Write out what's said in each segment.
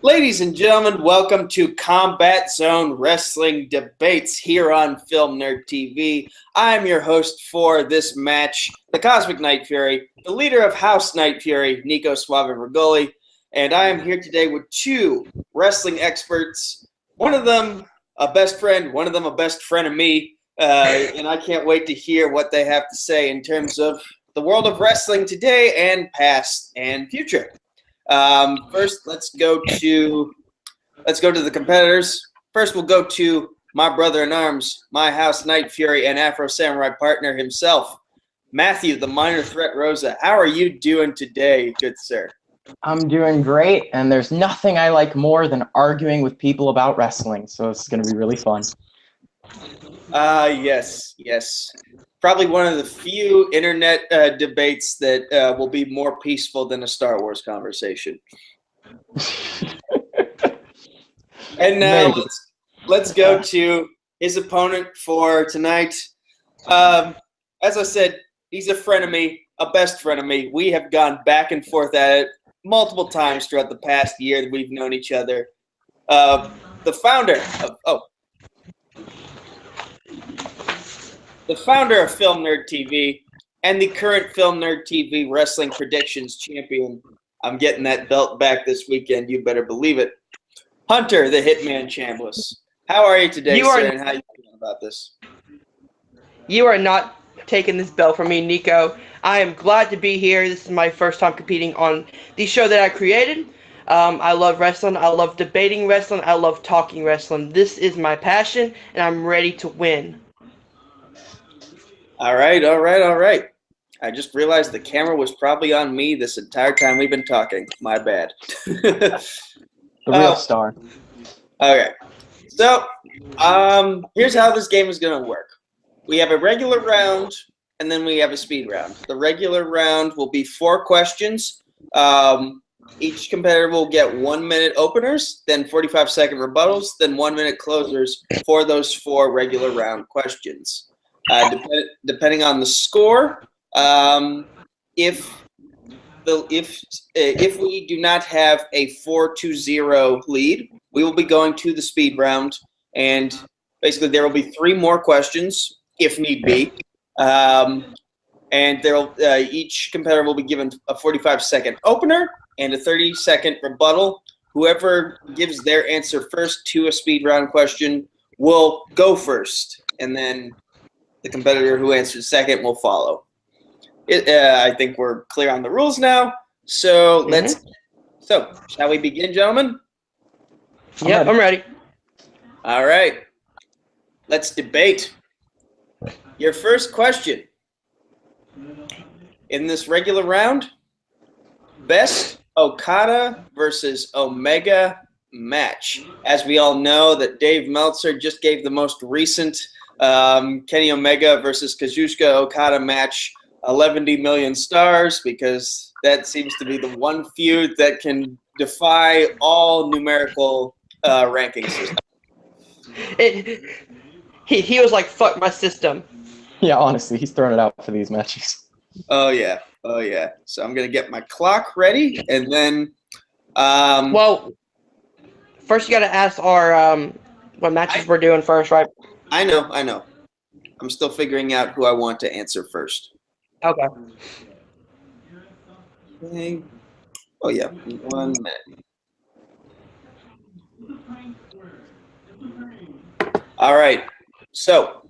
Ladies and gentlemen, welcome to Combat Zone Wrestling Debates here on Film Nerd TV. I'm your host for this match, the Cosmic Night Fury, the leader of House Night Fury, Nico Suave Regoli, and I am here today with two wrestling experts. One of them a best friend, one of them a best friend of me, and I can't wait to hear what they have to say in terms of the world of wrestling today and past and future. First, let's go to the competitors. First, we'll go to my brother in arms, my House Night Fury and Afro Samurai partner himself, Matthew the Minor Threat Rosa. How are you doing today, good sir? I'm doing great, and there's nothing I like more than arguing with people about wrestling, so it's going to be really fun. Yes. Probably one of the few internet debates that will be more peaceful than a Star Wars conversation. And now let's go to his opponent for tonight. As I said, he's a friend of me, a best friend of me. We have gone back and forth at it multiple times throughout the past year that we've known each other. The founder of Film Nerd TV and the current Film Nerd TV Wrestling Predictions Champion. I'm getting that belt back this weekend. You better believe it. Hunter, the Hitman Chambless. How are you today, sir, and how are you feeling about this? You are not taking this belt from me, Nico. I am glad to be here. This is my first time competing on the show that I created. I love wrestling. I love debating wrestling. I love talking wrestling. This is my passion, and I'm ready to win. All right. I just realized the camera was probably on me this entire time we've been talking. My bad. The real star. Okay. So, here's how this game is going to work. We have a regular round, and then we have a speed round. The regular round will be 4 questions. Each competitor will get 1-minute openers, then 45-second rebuttals, then 1-minute closers for those 4 regular round questions. Depending on the score, if we do not have a 4-0 lead, we will be going to the speed round, and basically there will be 3 more questions if need be, and each competitor will be given a 45-second opener and a 30-second rebuttal. Whoever gives their answer first to a speed round question will go first, and then the competitor who answers second will follow. I think we're clear on the rules now. So shall we begin, gentlemen? Yep, I'm ready. All right. Let's debate. Your first question in this regular round: best Okada versus Omega match. As we all know, that Dave Meltzer just gave the most recent Kenny Omega versus Kazuchika Okada match 11 million stars, because that seems to be the one feud that can defy all numerical ranking systems. He was like, fuck my system. Yeah, honestly, he's throwing it out for these matches. Oh yeah. So I'm going to get my clock ready, and then well, first you got to ask our what matches we're doing first, right? I know. I'm still figuring out who I want to answer first. Okay. Oh, yeah. 1 minute. All right. So,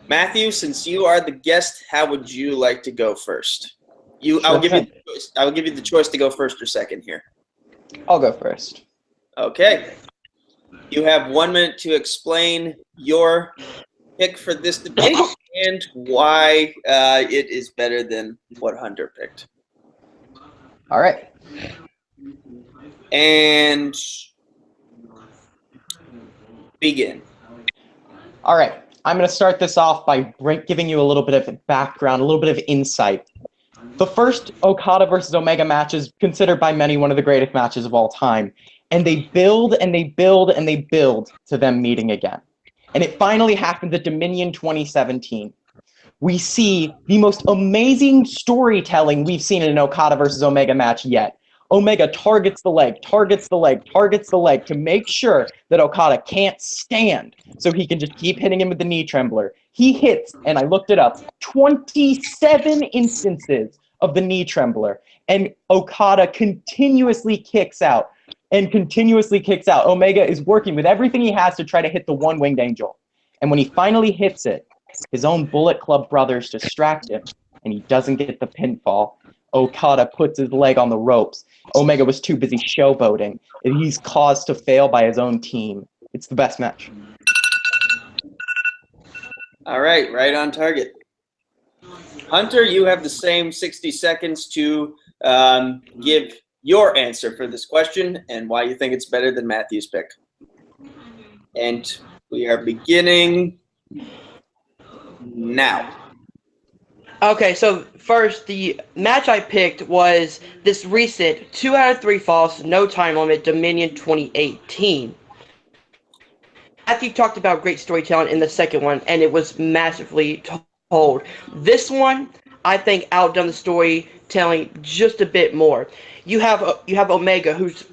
Matthew, since you are the guest, how would you like to go first? I'll give you the choice. I will give you the choice to go first or second here. I'll go first. Okay. You have 1 minute to explain your pick for this debate and why it is better than what Hunter picked. All right. And begin. All right. I'm going to start this off by giving you a little bit of background, a little bit of insight. The first Okada versus Omega match is considered by many one of the greatest matches of all time. And they build and they build and they build to them meeting again. And it finally happened at Dominion 2017. we see the most amazing storytelling we've seen in an Okada versus Omega match yet. Omega targets the leg, targets the leg, targets the leg to make sure that Okada can't stand, so he can just keep hitting him with the knee trembler. He hits, and I looked it up, 27 instances of the knee trembler, and Okada continuously kicks out and continuously kicks out. Omega is working with everything he has to try to hit the one-winged angel. And when he finally hits it, his own Bullet Club brothers distract him, and he doesn't get the pinfall. Okada puts his leg on the ropes. Omega was too busy showboating, and he's caused to fail by his own team. It's the best match. All right, right on target. Hunter, you have the same 60 seconds to give your answer for this question and why you think it's better than Matthew's pick. And we are beginning now. Okay, so first, the match I picked was this recent 2 out of 3 falls, no time limit, Dominion 2018. Matthew talked about great storytelling in the second one, and it was massively told. This one, I think, outdone the storytelling just a bit more. You have Omega, who's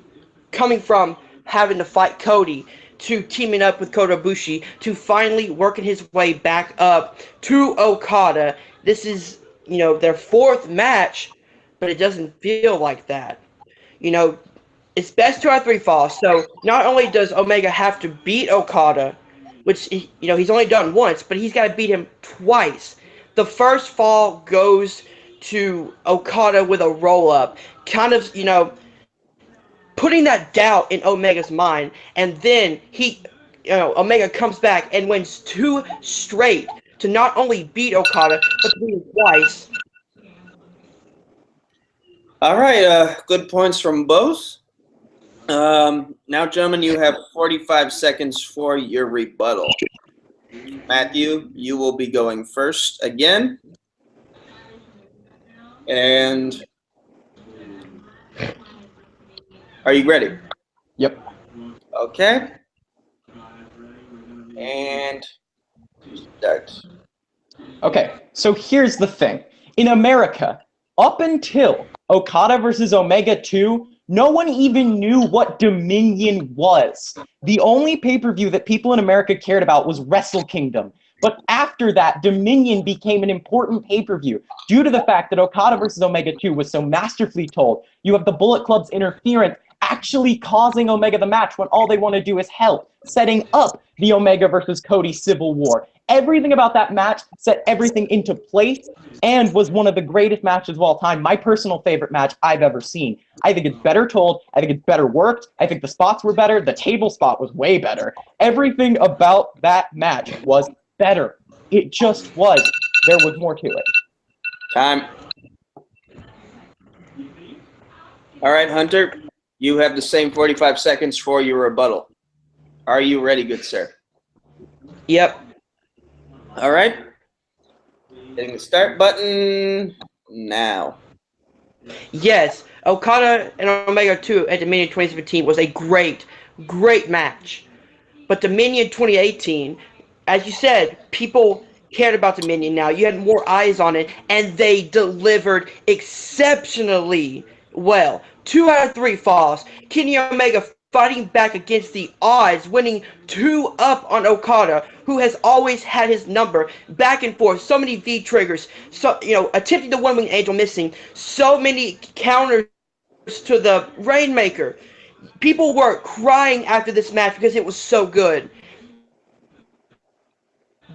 coming from having to fight Cody, to teaming up with Kota Ibushi, to finally working his way back up to Okada. This is, their 4th match, but it doesn't feel like that. It's best 2 out of 3 falls. So not only does Omega have to beat Okada, which, he's only done once, but he's got to beat him twice. The first fall goes to Okada with a roll-up, kind of, putting that doubt in Omega's mind, and then Omega comes back and wins 2 straight to not only beat Okada, but to beat him twice. All right, good points from both. Now, gentlemen, you have 45 seconds for your rebuttal. Matthew, you will be going first again. And are you ready? Yep. Okay. And start. Okay, so here's the thing. In America, up until Okada versus Omega 2, no one even knew what Dominion was. The only pay-per-view that people in America cared about was Wrestle Kingdom. But after that, Dominion became an important pay-per-view due to the fact that Okada versus Omega 2 was so masterfully told. You have the Bullet Club's interference actually causing Omega the match when all they want to do is help, setting up the Omega versus Cody Civil War. Everything about that match set everything into place and was one of the greatest matches of all time. My personal favorite match I've ever seen. I think it's better told. I think it's better worked. I think the spots were better. The table spot was way better. Everything about that match was better. It just was. There was more to it. Time. All right, Hunter, you have the same 45 seconds for your rebuttal. Are you ready, good sir? Yep. All right. Hitting the start button now. Yes, Okada and Omega 2 at Dominion 2017 was a great match. But Dominion 2018, as you said, people cared about Dominion now. You had more eyes on it, and they delivered exceptionally well. 2 out of 3 falls. Kenny Omega fighting back against the odds, winning 2 up on Okada, who has always had his number, back and forth, so many V-triggers, so, attempting the one-wing angel missing, so many counters to the Rainmaker. People were crying after this match because it was so good.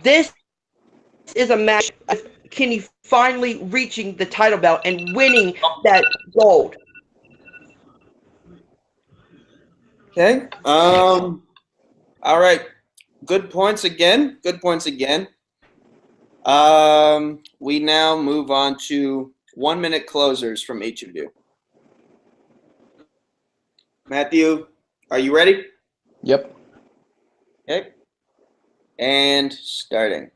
This is a match of Kenny finally reaching the title belt and winning that gold. Okay. All right. Good points again. We now move on to 1-minute closers from each of you. Matthew, are you ready? Yep. Okay. And starting.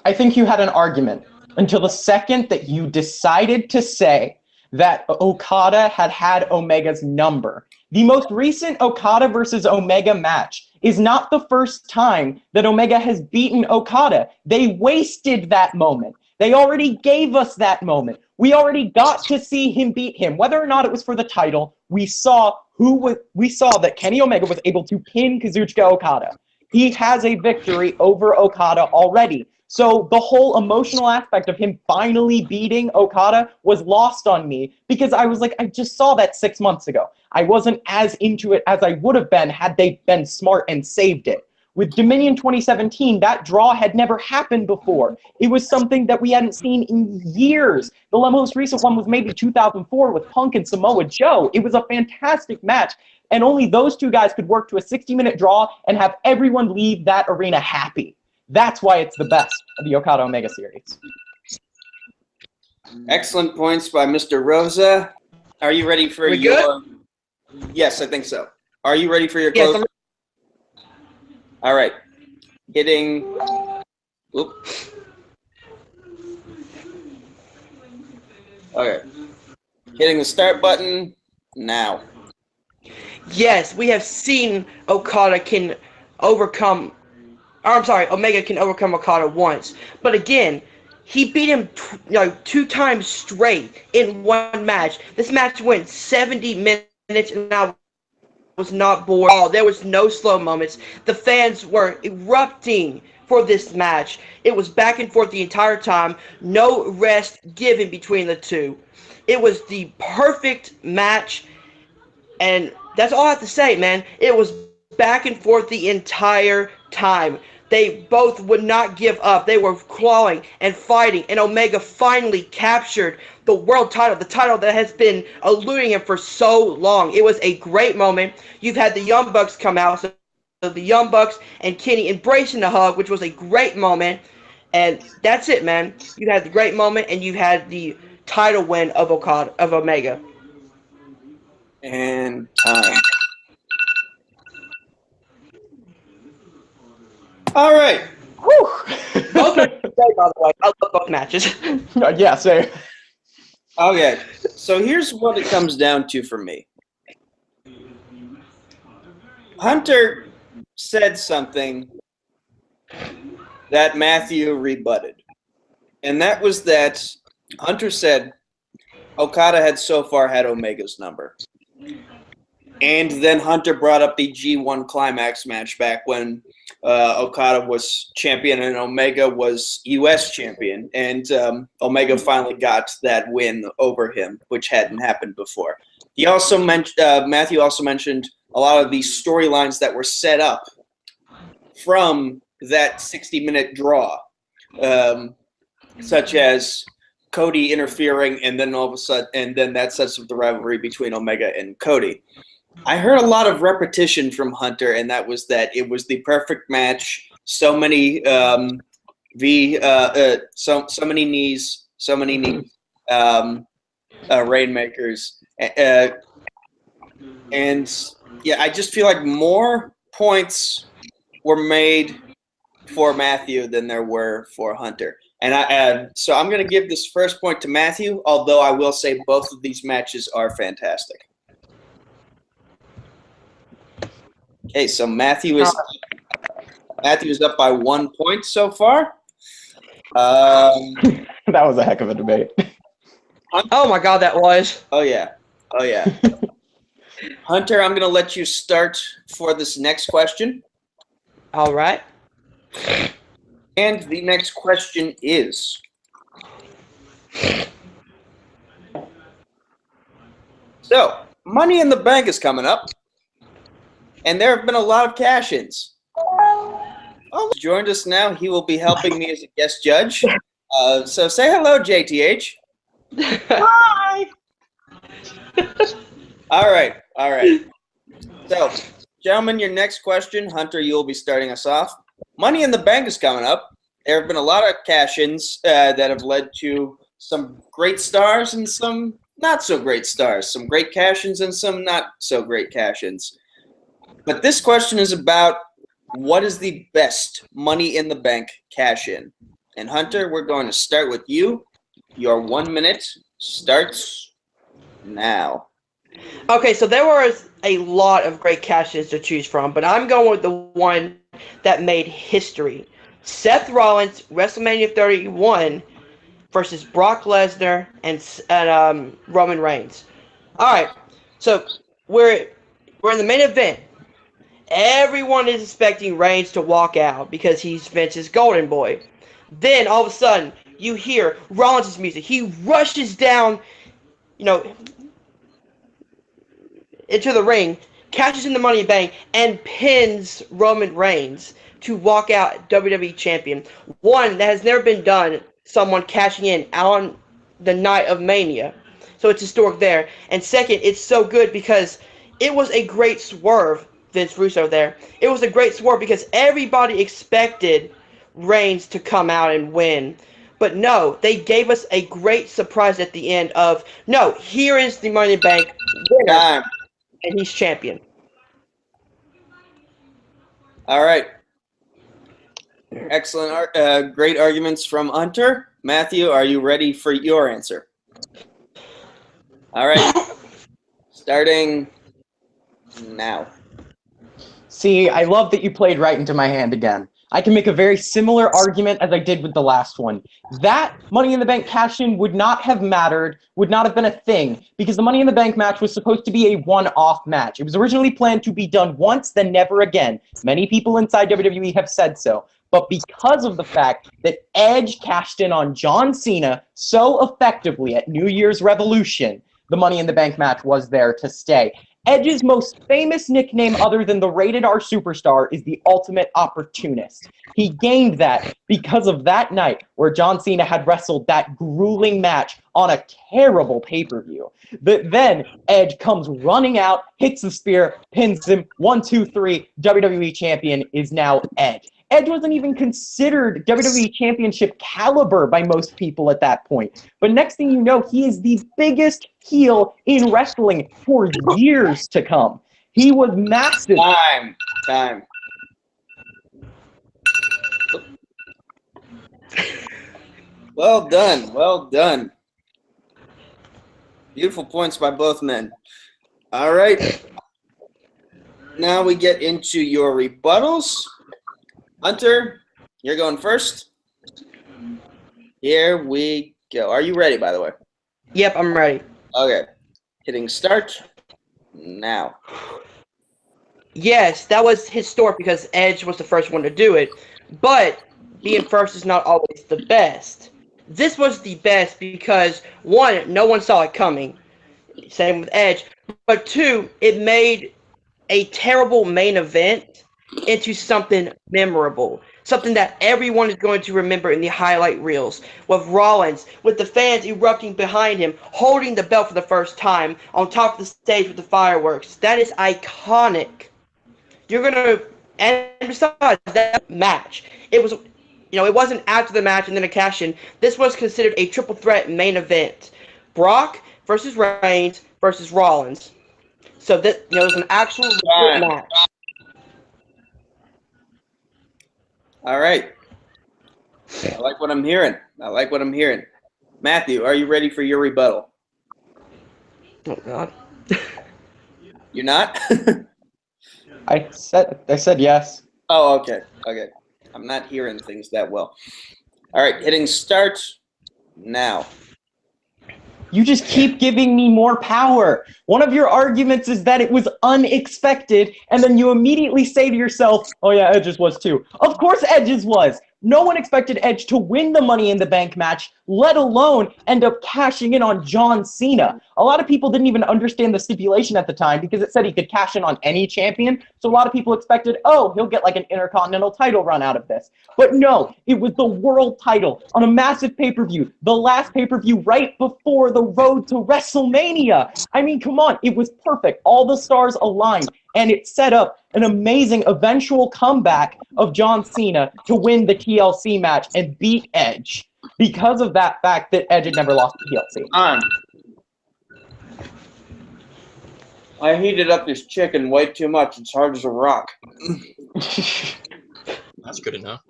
I think you had an argument until the second that you decided to say that Okada had Omega's number. The most recent Okada versus Omega match is not the first time that Omega has beaten Okada. They wasted that moment. They already gave us that moment. We already got to see him beat him. Whether or not it was for the title, we saw that Kenny Omega was able to pin Kazuchika Okada. He has a victory over Okada already. So the whole emotional aspect of him finally beating Okada was lost on me because I was like, I just saw that 6 months ago. I wasn't as into it as I would have been had they been smart and saved it. With Dominion 2017, that draw had never happened before. It was something that we hadn't seen in years. The most recent one was maybe 2004 with Punk and Samoa Joe. It was a fantastic match, and only those two guys could work to a 60-minute draw and have everyone leave that arena happy. That's why it's the best of the Okada Omega series. Excellent points by Mr. Rosa. Are you ready for your... Good? Yes, I think so. Are you ready for your Yes, close? All right. Hitting... Oop. Okay. Hitting the start button now. Yes, we have seen Omega can overcome Okada once. But again, he beat him 2 times straight in one match. This match went 70 minutes and I was not bored at all. There was no slow moments. The fans were erupting for this match. It was back and forth the entire time. No rest given between the two. It was the perfect match, and that's all I have to say, man. It was back and forth the entire time. They both would not give up. They were clawing and fighting, and Omega finally captured the world title, the title that has been eluding him for so long. It was a great moment. You've had the Young Bucks come out, so the Young Bucks and Kenny embracing the hug, which was a great moment. And that's it, man. You had the great moment, and you had the title win of Omega. And time. All right. Whew. Both matches were great, by the way. I love both matches. Yeah, same. Okay. So here's what it comes down to for me. Hunter said something that Matthew rebutted. And that was that Hunter said Okada had so far had Omega's number. And then Hunter brought up the G1 Climax match back when Okada was champion and Omega was U.S. champion. And Omega finally got that win over him, which hadn't happened before. He also Matthew also mentioned a lot of these storylines that were set up from that 60-minute draw, such as Cody interfering, and then all of a sudden, and then that sets up the rivalry between Omega and Cody. I heard a lot of repetition from Hunter, and that was that it was the perfect match. So many so many knees, rainmakers, and yeah, I just feel like more points were made for Matthew than there were for Hunter. And so I'm going to give this first point to Matthew, although I will say both of these matches are fantastic. Okay, so Matthew is up by 1 point so far. That was a heck of a debate. Oh my God, that was. Oh yeah. Hunter, I'm going to let you start for this next question. All right. And the next question is, so Money in the Bank is coming up, and there have been a lot of cash-ins. Oh, he's joined us now. He will be helping me as a guest judge. So say hello, JTH. Hi. All right. So, gentlemen, your next question. Hunter, you'll be starting us off. Money in the Bank is coming up. There have been a lot of cash-ins that have led to some great stars and some not so great stars, some great cash-ins and some not so great cash-ins. But this question is about what is the best Money in the Bank cash-in? And Hunter, we're going to start with you. Your 1 minute starts now. Okay, so there was a lot of great cash-ins to choose from, but I'm going with the one that made history. Seth Rollins, WrestleMania 31 versus Brock Lesnar and Roman Reigns. All right, so we're in the main event. Everyone is expecting Reigns to walk out because he's Vince's golden boy. Then all of a sudden, you hear Rollins' music. He rushes down, you know, into the ring, cashes in the Money in the Bank, and pins Roman Reigns to walk out WWE Champion. One that has never been done, someone cashing in on the night of Mania. So it's historic there. And second, it's so good because it was a great swerve, Vince Russo there. It was a great swerve because everybody expected Reigns to come out and win. But no, they gave us a great surprise at the end of, no, here is the Money in the Bank winner. And he's champion. All right. Excellent. Great arguments from Hunter. Matthew, are you ready for your answer? All right. Starting now. See, I love that you played right into my hand again. I can make a very similar argument as I did with the last one. That Money in the Bank cash-in would not have mattered, would not have been a thing, because the Money in the Bank match was supposed to be a one-off match. It was originally planned to be done once, then never again. Many people inside WWE have said so. But because of the fact that Edge cashed in on John Cena so effectively at New Year's Revolution, the Money in the Bank match was there to stay. Edge's most famous nickname other than the Rated R Superstar is the Ultimate Opportunist. He gained that because of that night where John Cena had wrestled that grueling match on a terrible pay-per-view. But then Edge comes running out, hits the spear, pins him, 1, 2, 3, WWE Champion is now Edge. Edge wasn't even considered WWE Championship caliber by most people at that point. But next thing you know, he is the biggest heel in wrestling for years to come. He was massive. Time. Well done. Beautiful points by both men. All right. Now we get into your rebuttals. Hunter, you're going first. Here we go. Are you ready, by the way? Yep, I'm ready. Okay. Hitting start now. Yes, that was historic because Edge was the first one to do it. But being first is not always the best. This was the best because, one, no one saw it coming. Same with Edge. But two, it made a terrible main event into something memorable, something that everyone is going to remember in the highlight reels, with Rollins, with the fans erupting behind him, holding the belt for the first time on top of the stage with the fireworks. That is iconic. And besides that match, it was, it wasn't after the match and then a cash-in. This was considered a triple threat main event. Brock versus Reigns versus Rollins. So that, it was an actual match. All right. I like what I'm hearing. Matthew, are you ready for your rebuttal? Oh, God. You're not? I said yes. Oh, okay. I'm not hearing things that well. All right, hitting start now. You just keep giving me more power. One of your arguments is that it was unexpected, and then you immediately say to yourself, oh yeah, Edge's was too. Of course Edge's was. No one expected Edge to win the Money in the Bank match, let alone end up cashing in on John Cena. A lot of people didn't even understand the stipulation at the time because it said he could cash in on any champion. So a lot of people expected, oh, he'll get like an Intercontinental title run out of this. But no, it was the world title on a massive pay-per-view, the last pay-per-view right before the road to WrestleMania. I mean, come on, it was perfect. All the stars aligned. And it set up an amazing eventual comeback of John Cena to win the TLC match and beat Edge because of that fact that Edge had never lost the TLC. I heated up this chicken way too much. It's hard as a rock. That's good enough.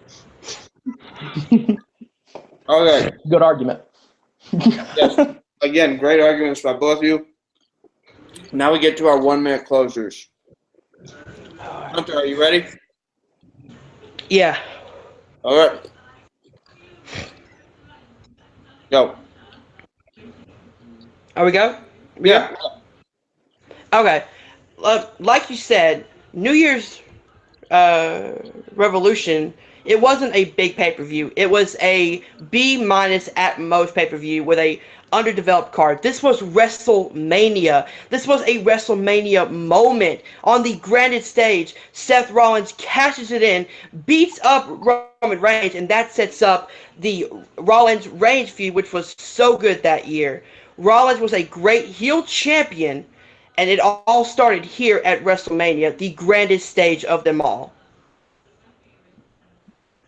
Okay. Good argument. Yes. Again, great arguments by both of you. Now we get to our 1-minute closers. Hunter, are you ready? Yeah. All right. Go. Are we go? Yeah. Okay. Like you said, New Year's Revolution, it wasn't a big pay-per-view. It was a B- at most pay-per-view with a underdeveloped card. This was WrestleMania. This was a WrestleMania moment. On the grandest stage, Seth Rollins cashes it in, beats up Roman Reigns, and that sets up the Rollins-Reigns feud, which was so good that year. Rollins was a great heel champion, and it all started here at WrestleMania, the grandest stage of them all.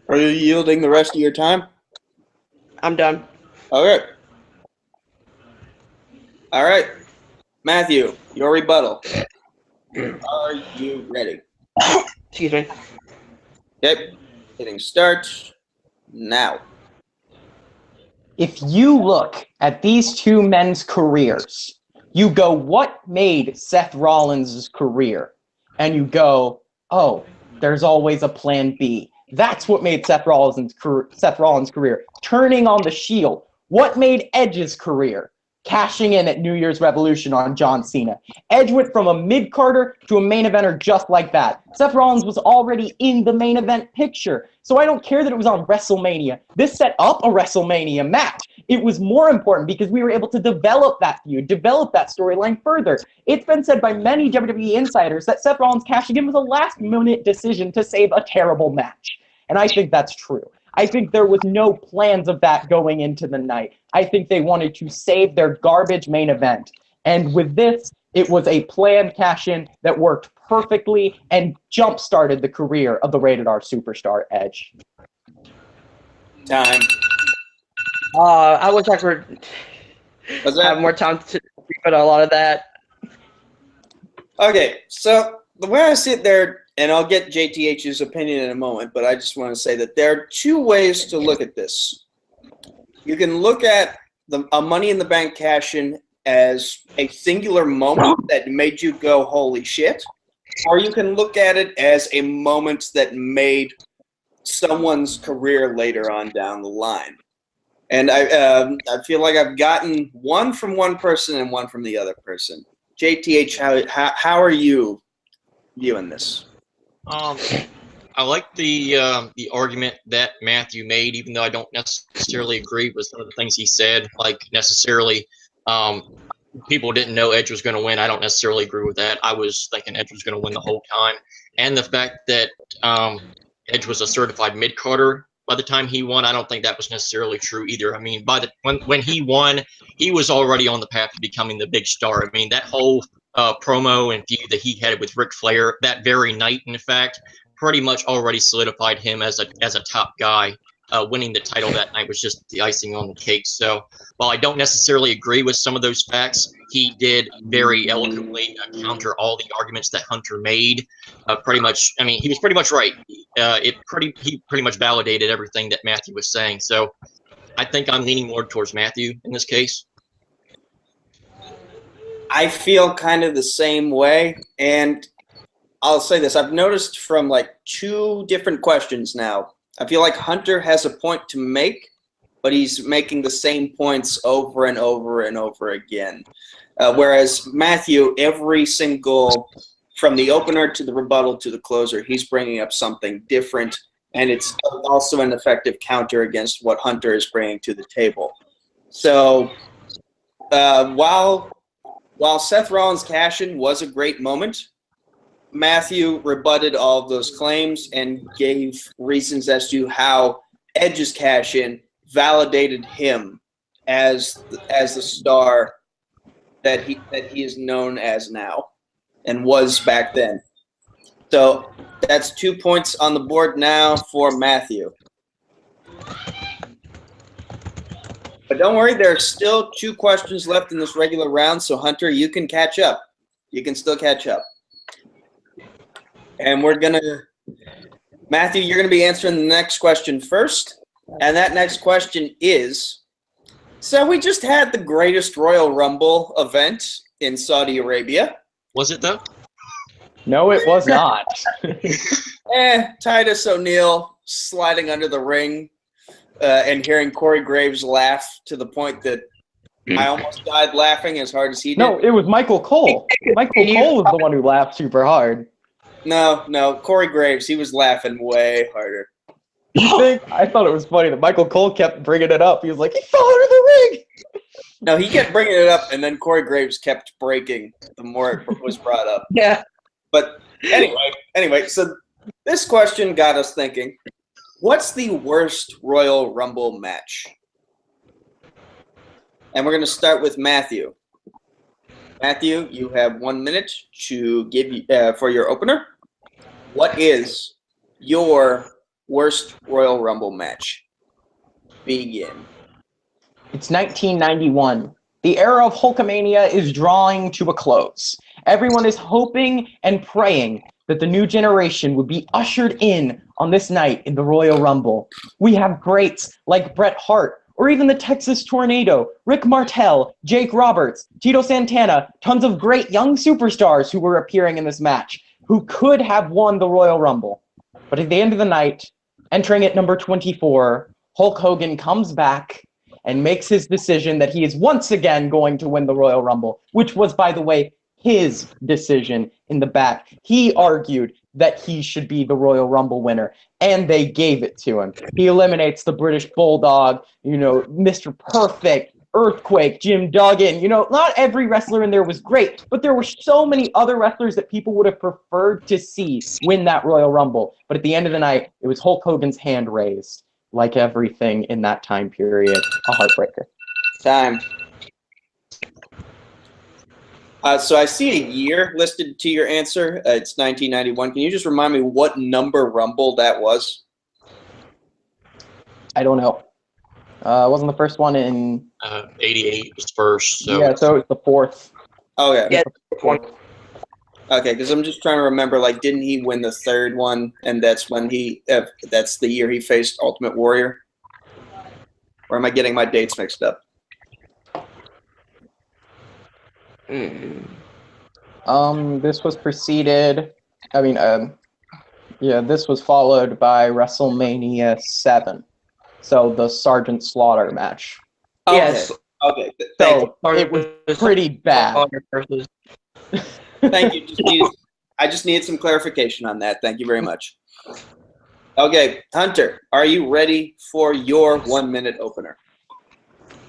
Are you yielding the rest of your time? I'm done. Okay. All right. Matthew, your rebuttal. Are you ready? Excuse me. Okay. Hitting start now. If you look at these two men's careers, you go, what made Seth Rollins' career? And you go, oh, there's always a plan B. That's what made Seth Rollins' career. Turning on the Shield. What made Edge's career? Cashing in at New Year's Revolution on John Cena. Edge went from a mid-carder to a main eventer just like that. Seth Rollins was already in the main event picture, so I don't care that it was on WrestleMania. This set up a WrestleMania match. It was more important because we were able to develop that feud, develop that storyline further. It's been said by many WWE insiders that Seth Rollins cashing in was a last-minute decision to save a terrible match, and I think that's true. I think there was no plans of that going into the night. I think they wanted to save their garbage main event. And with this, it was a planned cash-in that worked perfectly and jump-started the career of the Rated R superstar Edge. Time. I wish I could have more time to put a lot of that. Okay, so the way I sit there, and I'll get JTH's opinion in a moment, but I just want to say that there are two ways to look at this. You can look at a Money in the Bank cash-in as a singular moment that made you go, holy shit, or you can look at it as a moment that made someone's career later on down the line. And I feel like I've gotten one from one person and one from the other person. JTH, how are you viewing this? I like the argument that Matthew made, even though I don't necessarily agree with some of the things he said. Like necessarily, people didn't know Edge was going to win. I don't necessarily agree with that. I was thinking Edge was going to win the whole time, and the fact that Edge was a certified mid-carder by the time he won, I don't think that was necessarily true either. I mean, when he won, he was already on the path to becoming the big star. I mean, that whole promo and feud that he had with Ric Flair that very night, in fact, pretty much already solidified him as a top guy. Winning the title that night was just the icing on the cake. So while I don't necessarily agree with some of those facts, he did very eloquently counter all the arguments that Hunter made. Pretty much, I mean, he was pretty much right. He pretty much validated everything that Matthew was saying. So I think I'm leaning more towards Matthew in this case. I feel kind of the same way, and I'll say this. I've noticed from like two different questions now, I feel like Hunter has a point to make, but he's making the same points over and over and over again. Whereas Matthew, every single, from the opener to the rebuttal to the closer, he's bringing up something different, and it's also an effective counter against what Hunter is bringing to the table. So while Seth Rollins' cash-in was a great moment, Matthew rebutted all of those claims and gave reasons as to how Edge's cash-in validated him as the star that he is known as now and was back then. So that's 2 points on the board now for Matthew. But don't worry, there are still 2 questions left in this regular round, so Hunter, you can catch up. You can still catch up. And Matthew, you're going to be answering the next question first. And that next question is, so we just had the greatest Royal Rumble event in Saudi Arabia. Was it though? No, it was not. Titus O'Neil sliding under the ring and hearing Corey Graves laugh to the point that I almost died laughing as hard as he did. No, it was Michael Cole. Michael Cole was the one who laughed super hard. No, Corey Graves, he was laughing way harder. You think? I thought it was funny that Michael Cole kept bringing it up. He was like, he fell under the ring! No, he kept bringing it up, and then Corey Graves kept breaking the more it was brought up. Yeah. But anyway, so this question got us thinking, what's the worst Royal Rumble match? And we're going to start with Matthew. Matthew, you have 1 minute to give for your opener. What is your worst Royal Rumble match? Begin. It's 1991. The era of Hulkamania is drawing to a close. Everyone is hoping and praying that the new generation would be ushered in on this night in the Royal Rumble. We have greats like Bret Hart, or even the Texas Tornado, Rick Martel, Jake Roberts, Tito Santana, tons of great young superstars who were appearing in this match, who could have won the Royal Rumble. But at the end of the night, entering at number 24, Hulk Hogan comes back and makes his decision that he is once again going to win the Royal Rumble, which was, by the way, his decision in the back. He argued that he should be the Royal Rumble winner, and they gave it to him. He eliminates the British Bulldog, Mr. Perfect, Earthquake, Jim Duggan. Not every wrestler in there was great, but there were so many other wrestlers that people would have preferred to see win that Royal Rumble. But at the end of the night, it was Hulk Hogan's hand raised. Like everything in that time period, a heartbreaker. Time. So I see a year listed to your answer. It's 1991. Can you just remind me what number Rumble that was? I don't know. Wasn't the first one in... 88 was first. So yeah, so it's the fourth. Oh, yeah. Yeah. Okay, because I'm just trying to remember, didn't he win the third one, and that's when that's the year he faced Ultimate Warrior? Or am I getting my dates mixed up? This was preceded, this was followed by WrestleMania 7. So the Sergeant Slaughter match. Okay. Yes. Okay. So it was pretty bad. Thank you. I just needed some clarification on that. Thank you very much. Okay, Hunter, are you ready for your 1 minute opener?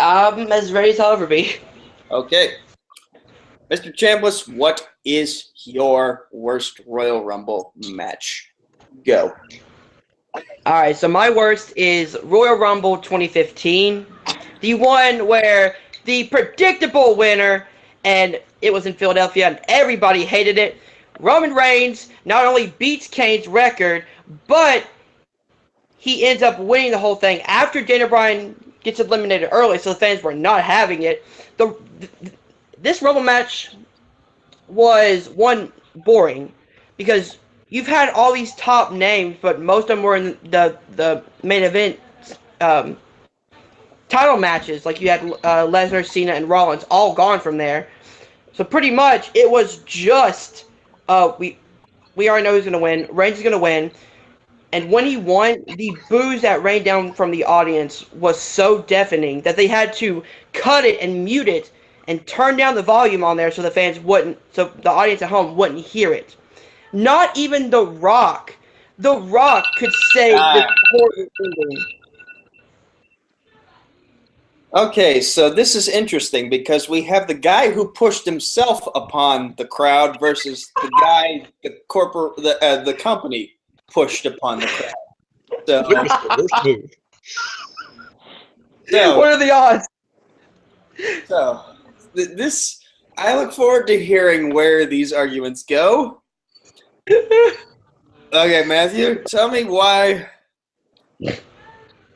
I'm as ready as I'll ever be. Okay. Mr. Chambless, what is your worst Royal Rumble match? Go. All right, so my worst is Royal Rumble 2015. The one where the predictable winner, and it was in Philadelphia, and everybody hated it. Roman Reigns not only beats Kane's record, but he ends up winning the whole thing after Daniel Bryan gets eliminated early, so the fans were not having it. This Rumble match was, one, boring, because you've had all these top names, but most of them were in the main event title matches. Like you had Lesnar, Cena, and Rollins all gone from there. So pretty much it was just we already know who's gonna win. Reigns is gonna win. And when he won, the boos that rained down from the audience was so deafening that they had to cut it and mute it and turn down the volume on there so the fans wouldn't, so the audience at home wouldn't hear it. Not even The Rock could say this horrible thing. Okay, so this is interesting because we have the guy who pushed himself upon the crowd versus the guy the company pushed upon the crowd. So, What are the odds? So this, I look forward to hearing where these arguments go. Okay, Matthew, tell me why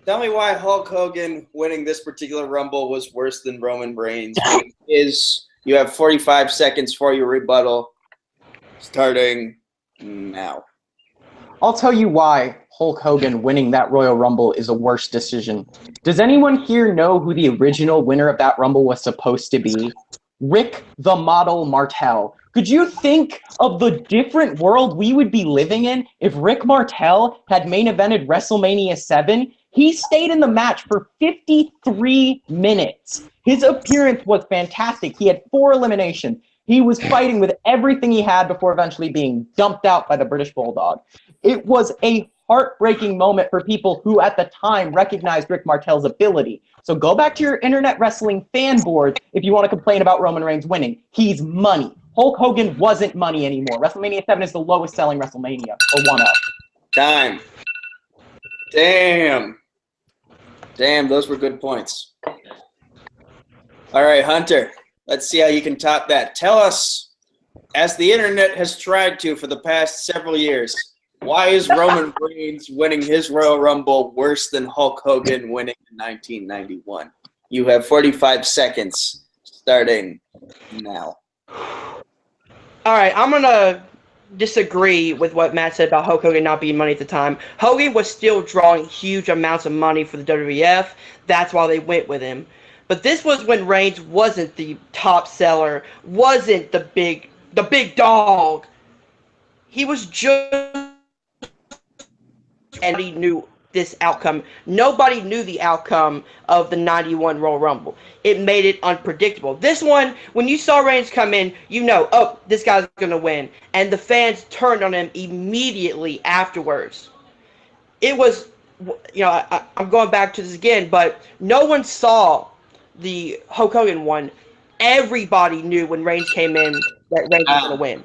Hulk Hogan winning this particular Rumble was worse than Roman Reigns. You have 45 seconds for your rebuttal, starting now. I'll tell you why Hulk Hogan winning that Royal Rumble is a worse decision. Does anyone here know who the original winner of that Rumble was supposed to be? Rick the Model Martel. Could you think of the different world we would be living in if Rick Martel had main evented WrestleMania 7? He stayed in the match for 53 minutes. His appearance was fantastic. He had 4 eliminations. He was fighting with everything he had before eventually being dumped out by the British Bulldog. It was a heartbreaking moment for people who at the time recognized Rick Martel's ability. So go back to your internet wrestling fan board if you want to complain about Roman Reigns winning. He's money. Hulk Hogan wasn't money anymore. WrestleMania 7 is the lowest selling WrestleMania, or one of. Time. Damn. Damn, those were good points. All right, Hunter, let's see how you can top that. Tell us, as the internet has tried to for the past several years, why is Roman Reigns winning his Royal Rumble worse than Hulk Hogan winning in 1991? You have 45 seconds starting now. All right, I'm going to disagree with what Matt said about Hulk Hogan not being money at the time. Hogan was still drawing huge amounts of money for the WWF. That's why they went with him. But this was when Reigns wasn't the top seller, wasn't the big dog. He was just, and he knew this outcome. Nobody knew the outcome of the 91 Royal Rumble. It made it unpredictable. This one, when you saw Reigns come in, you know, oh, this guy's going to win. And the fans turned on him immediately afterwards. It was, you know, I'm going back to this again, but no one saw the Hulk Hogan one. Everybody knew when Reigns came in that Reigns was going to win.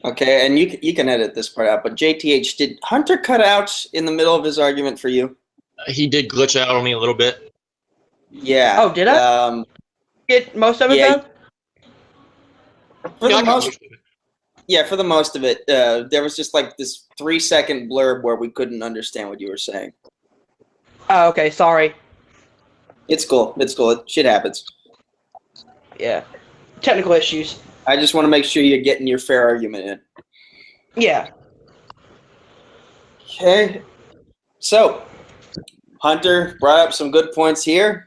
Okay, and you can edit this part out, but JTH, did Hunter cut out in the middle of his argument for you? He did glitch out on me a little bit. Yeah. Oh, did I? Get most of it done? For the most of it. There was just like this 3-second blurb where we couldn't understand what you were saying. Oh, okay, sorry. It's cool. Shit happens. Yeah. Technical issues. I just want to make sure you're getting your fair argument in. Yeah. Okay. So, Hunter brought up some good points here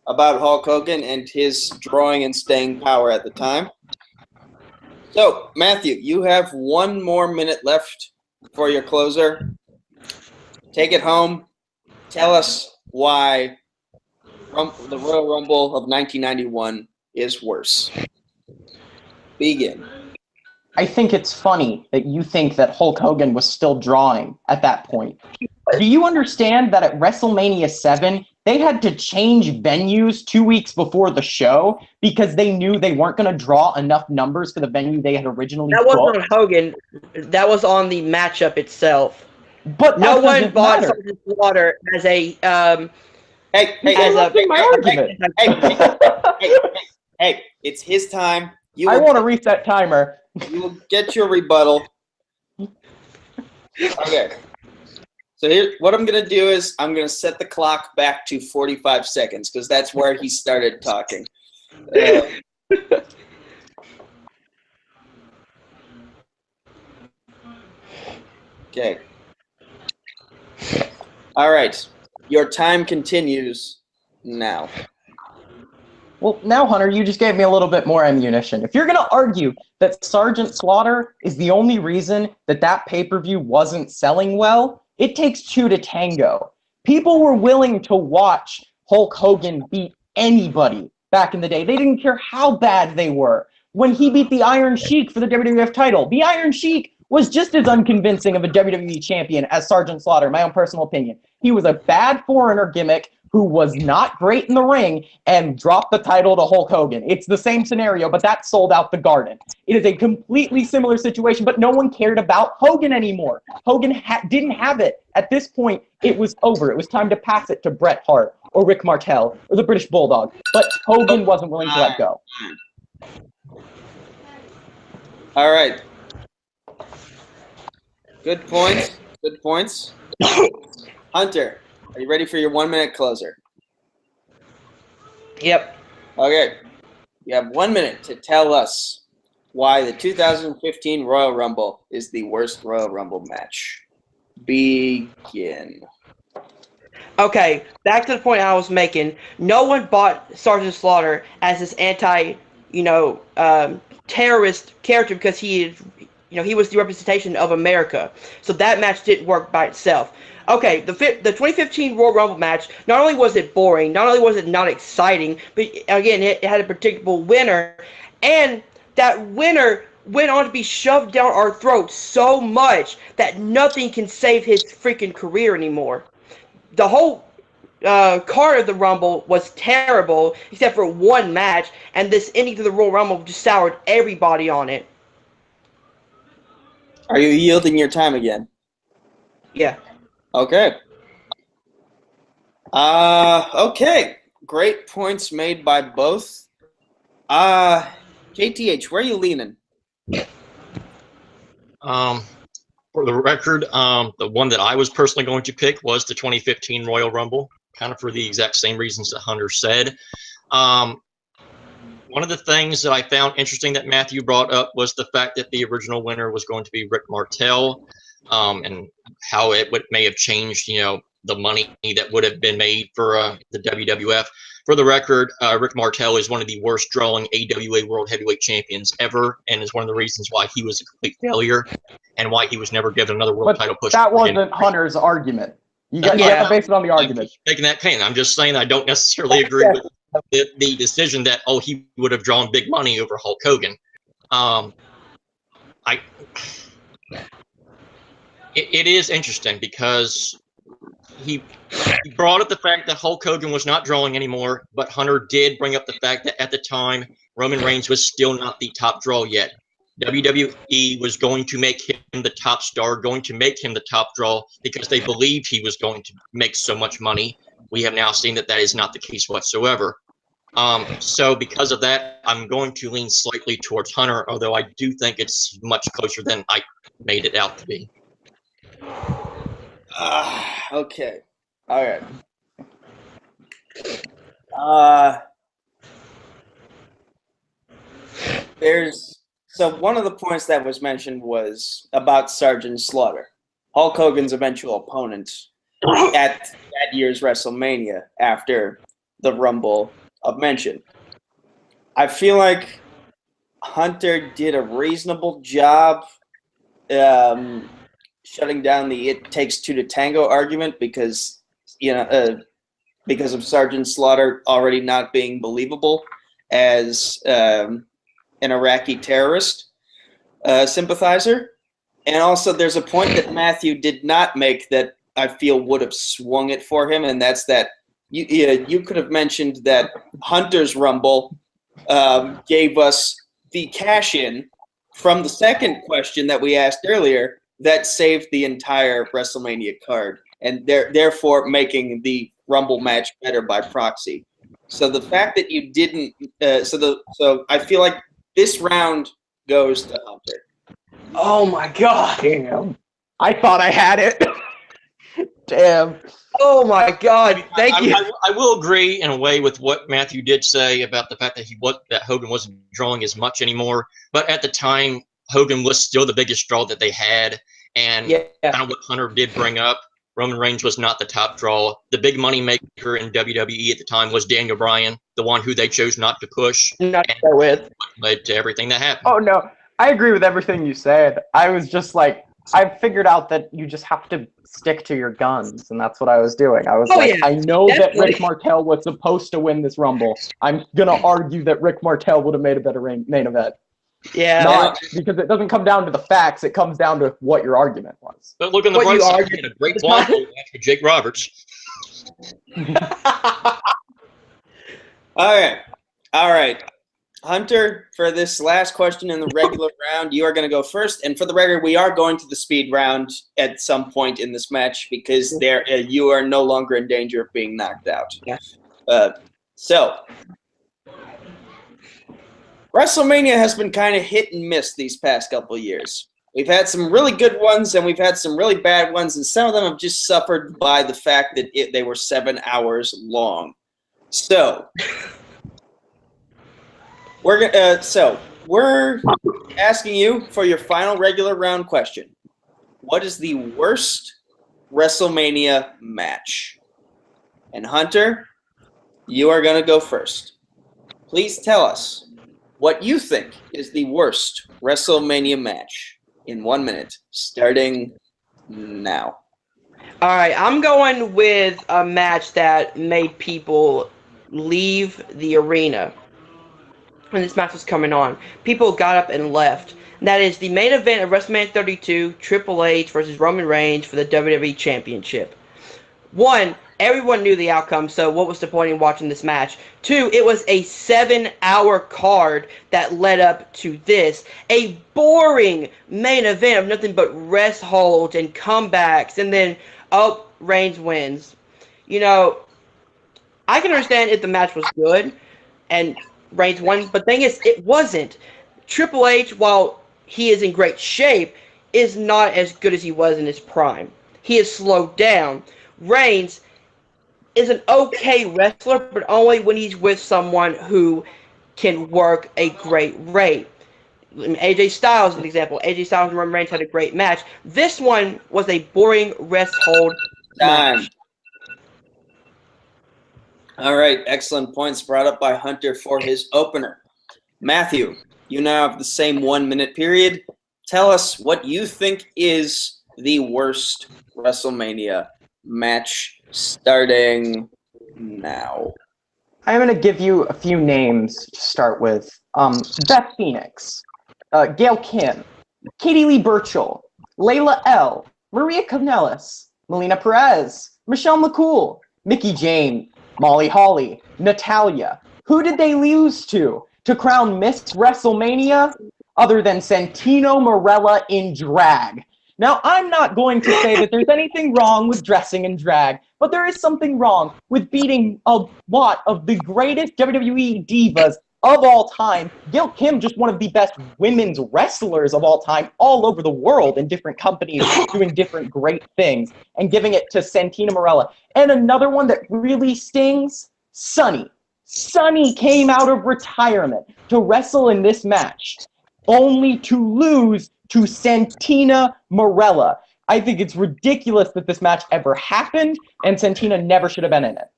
about Hulk Hogan and his drawing and staying power at the time. So, Matthew, you have 1 more minute left for your closer. Take it home. Tell us why the Royal Rumble of 1991 is worse. Begin. I think it's funny that you think that Hulk Hogan was still drawing at that point. Do you understand that at WrestleMania 7, they had to change venues 2 weeks before the show because they knew they weren't going to draw enough numbers for the venue they had originally booked? That wasn't on Hogan. That was on the matchup itself. But no one bought Sergeant Slaughter as a Hey, it's his time. I want to reset timer. You will get your rebuttal. Okay. So here, what I'm going to do is I'm going to set the clock back to 45 seconds because that's where he started talking. Okay. All right. Your time continues now. Well, now, Hunter, you just gave me a little bit more ammunition. If you're going to argue that Sergeant Slaughter is the only reason that that pay-per-view wasn't selling well, it takes 2 to tango. People were willing to watch Hulk Hogan beat anybody back in the day. They didn't care how bad they were. When he beat the Iron Sheik for the WWF title, the Iron Sheik was just as unconvincing of a WWE champion as Sergeant Slaughter, in my own personal opinion. He was a bad foreigner gimmick who was not great in the ring and dropped the title to Hulk Hogan. It's the same scenario, but that sold out the Garden. It is a completely similar situation, but no one cared about Hogan anymore. Hogan didn't have it. At this point, it was over. It was time to pass it to Bret Hart or Rick Martel or the British Bulldog, but Hogan wasn't willing to let go. All right. Good points. Good points. Hunter, are you ready for your 1 minute closer? Yep. Okay. You have 1 minute to tell us why the 2015 Royal Rumble is the worst Royal Rumble match. Begin. Okay, back to the point I was making. No one bought Sergeant Slaughter as this terrorist character because he was the representation of America. So that match didn't work by itself. Okay, the 2015 Royal Rumble match, not only was it boring, not only was it not exciting, but again, it had a predictable winner, and that winner went on to be shoved down our throats so much that nothing can save his freaking career anymore. The whole card of the Rumble was terrible, except for one match, and this ending to the Royal Rumble just soured everybody on it. Are you yielding your time again? Yeah. Okay. Okay. Great points made by both. JTH, where are you leaning? For the record, the one that I was personally going to pick was the 2015 Royal Rumble, kind of for the exact same reasons that Hunter said. One of the things that I found interesting that Matthew brought up was the fact that the original winner was going to be Rick Martel, and how it may have changed, the money that would have been made for the WWF. For the record, Rick Martel is one of the worst drawing AWA World Heavyweight Champions ever, and is one of the reasons why he was a complete failure and why he was never given another world title push. That wasn't Hunter's argument. You got to base it on the argument. I'm making that claim. I'm just saying I don't necessarily agree with the decision that, he would have drawn big money over Hulk Hogan. It is interesting because he brought up the fact that Hulk Hogan was not drawing anymore, but Hunter did bring up the fact that at the time, Roman Reigns was still not the top draw yet. WWE was going to make him the top star, going to make him the top draw because they believed he was going to make so much money. We have now seen that is not the case whatsoever. So because of that, I'm going to lean slightly towards Hunter, although I do think it's much closer than I made it out to be. Okay. All right. So one of the points that was mentioned was about Sergeant Slaughter, Hulk Hogan's eventual opponent at that year's WrestleMania after the Rumble of mention. I feel like Hunter did a reasonable job shutting down the "it takes two to tango" argument because of Sergeant Slaughter already not being believable as an Iraqi terrorist sympathizer. And also there's a point that Matthew did not make that I feel would have swung it for him, and that's that you could have mentioned that Hunter's Rumble gave us the cash-in from the second question that we asked earlier that saved the entire WrestleMania card, and therefore making the Rumble match better by proxy. So the fact that you didn't, so I feel like this round goes to Hunter. Oh my God! Damn, I thought I had it. Damn. Oh my God! Thank you. I will agree in a way with what Matthew did say about the fact that Hogan wasn't drawing as much anymore. But at the time, Hogan was still the biggest draw that they had, and kind of what Hunter did bring up. Roman Reigns was not the top draw. The big money maker in WWE at the time was Daniel Bryan, the one who they chose not to push. Not to go with. Led to everything that happened. Oh no, I agree with everything you said. I was just like, I figured out that you just have to stick to your guns, and that's what I was doing. I was I know that Rick Martel was supposed to win this Rumble. I'm gonna argue that Rick Martel would have made a better main event. Yeah. Not because it doesn't come down to the facts, it comes down to what your argument was. But look on the bright side, you had a great blindfold match with Jake Roberts. All right. Hunter, for this last question in the regular round, you are going to go first. And for the record, we are going to the speed round at some point in this match because you are no longer in danger of being knocked out. Yeah. So, WrestleMania has been kind of hit and miss these past couple of years. We've had some really good ones and we've had some really bad ones, and some of them have just suffered by the fact that they were 7 hours long. So, we're asking you for your final regular round question. What is the worst WrestleMania match? And Hunter, you are going to go first. Please tell us what you think is the worst WrestleMania match in 1 minute, starting now. All right, I'm going with a match that made people leave the arena when this match was coming on. People got up and left. And that is the main event of WrestleMania 32, Triple H versus Roman Reigns for the WWE Championship. 1, everyone knew the outcome, so what was the point in watching this match? 2, it was a 7-hour card that led up to this. A boring main event of nothing but rest holds and comebacks, and then, oh, Reigns wins. You know, I can understand if the match was good and Reigns won, but the thing is, it wasn't. Triple H, while he is in great shape, is not as good as he was in his prime. He is slowed down. Reigns is an okay wrestler, but only when he's with someone who can work a great rate. AJ Styles is an example. AJ Styles and Roman Reigns had a great match. This one was a boring rest hold match. All right, excellent points brought up by Hunter for his opener. Matthew, you now have the same 1 minute period. Tell us what you think is the worst WrestleMania match, starting now. I'm going to give you a few names to start with. Beth Phoenix, Gail Kim, Katie Lee Burchill, Layla L., Maria Kanellis, Melina Perez, Michelle McCool, Mickie James, Molly Holly, Natalia. Who did they lose to crown Miss WrestleMania other than Santino Marella in drag? Now, I'm not going to say that there's anything wrong with dressing in drag, but there is something wrong with beating a lot of the greatest WWE divas of all time. Gail Kim, just one of the best women's wrestlers of all time, all over the world in different companies doing different great things, and giving it to Santino Marella. And another one that really stings, Sunny. Sunny came out of retirement to wrestle in this match, only to lose to Santina Marella. I think it's ridiculous that this match ever happened, and Santina never should have been in it.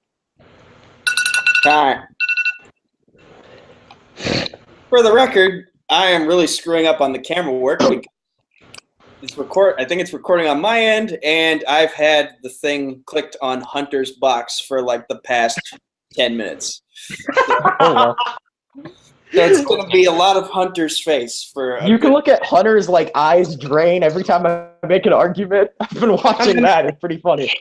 Time. For the record, I am really screwing up on the camera work. I think it's recording on my end, and I've had the thing clicked on Hunter's box for like the past 10 minutes. Oh, well. So it's going to be a lot of Hunter's face for. You can look at Hunter's like eyes drain every time I make an argument. I've been watching that. It's pretty funny.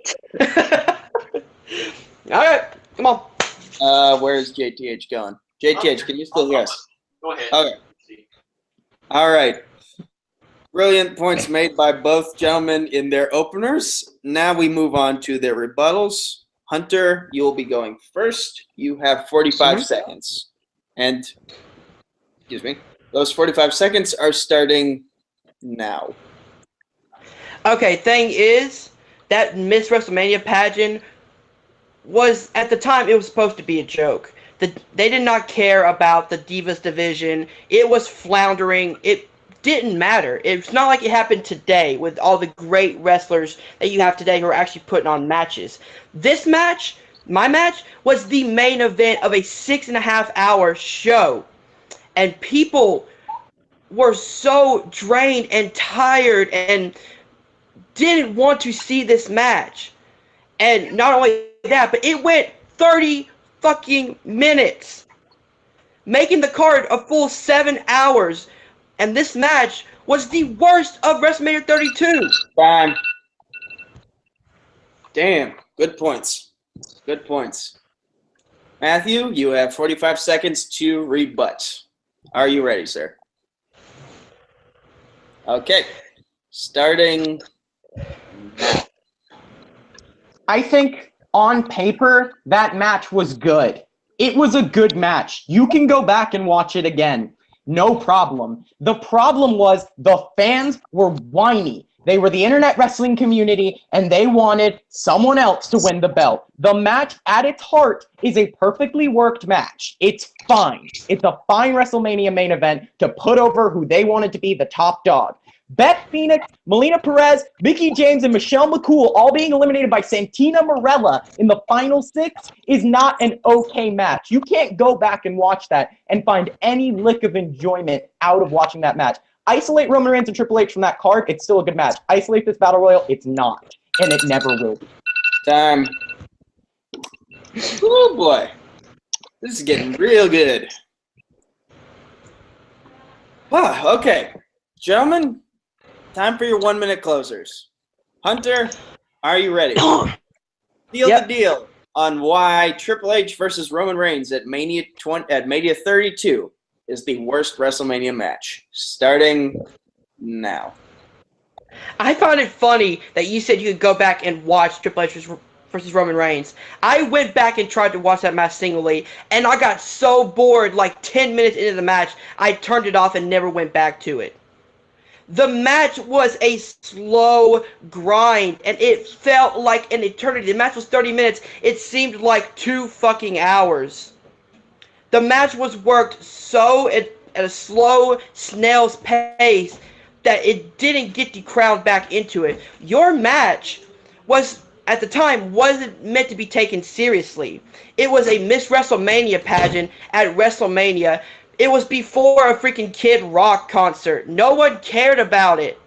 All right, come on. Where's JTH going? JTH, can you still hear us? Go ahead. Okay. All right. Brilliant points made by both gentlemen in their openers. Now we move on to their rebuttals. Hunter, you will be going first. You have 45 seconds. And, excuse me, those 45 seconds are starting now. Okay, thing is, that Miss WrestleMania pageant was, at the time, it was supposed to be a joke. They did not care about the Divas division. It was floundering. It didn't matter. It's not like it happened today with all the great wrestlers that you have today who are actually putting on matches. This match, my match, was the main event of a 6.5-hour show. And people were so drained and tired and didn't want to see this match. And not only that, but it went 30 fucking minutes, making the card a full 7 hours. And this match was the worst of WrestleMania 32. Time. Damn. Good points. Good points. Matthew, you have 45 seconds to rebut. Are you ready, sir? Okay. Starting now. I think on paper, that match was good. It was a good match. You can go back and watch it again. No problem. The problem was the fans were whiny. They were the internet wrestling community, and they wanted someone else to win the belt. The match at its heart is a perfectly worked match. It's fine. It's a fine WrestleMania main event to put over who they wanted to be the top dog. Beth Phoenix, Melina Perez, Mickie James, and Michelle McCool all being eliminated by Santina Marella in the final 6 is not an okay match. You can't go back and watch that and find any lick of enjoyment out of watching that match. Isolate Roman Reigns and Triple H from that card, it's still a good match. Isolate this Battle Royal, it's not. And it never will be. Time. Oh boy. This is getting real good. Okay. Gentlemen, time for your 1-minute closers. Hunter, are you ready? Seal the deal on why Triple H versus Roman Reigns at Mania 32 is the worst WrestleMania match. Starting now. I found it funny that you said you could go back and watch Triple H versus Roman Reigns. I went back and tried to watch that match singly, and I got so bored like 10 minutes into the match, I turned it off and never went back to it. The match was a slow grind, and it felt like an eternity. The match was 30 minutes. It seemed like 2 fucking hours. The match was worked so at a slow snail's pace that it didn't get the crowd back into it. Your match was, at the time, wasn't meant to be taken seriously. It was a Miss WrestleMania pageant at WrestleMania. It was before a freaking Kid Rock concert. No one cared about it.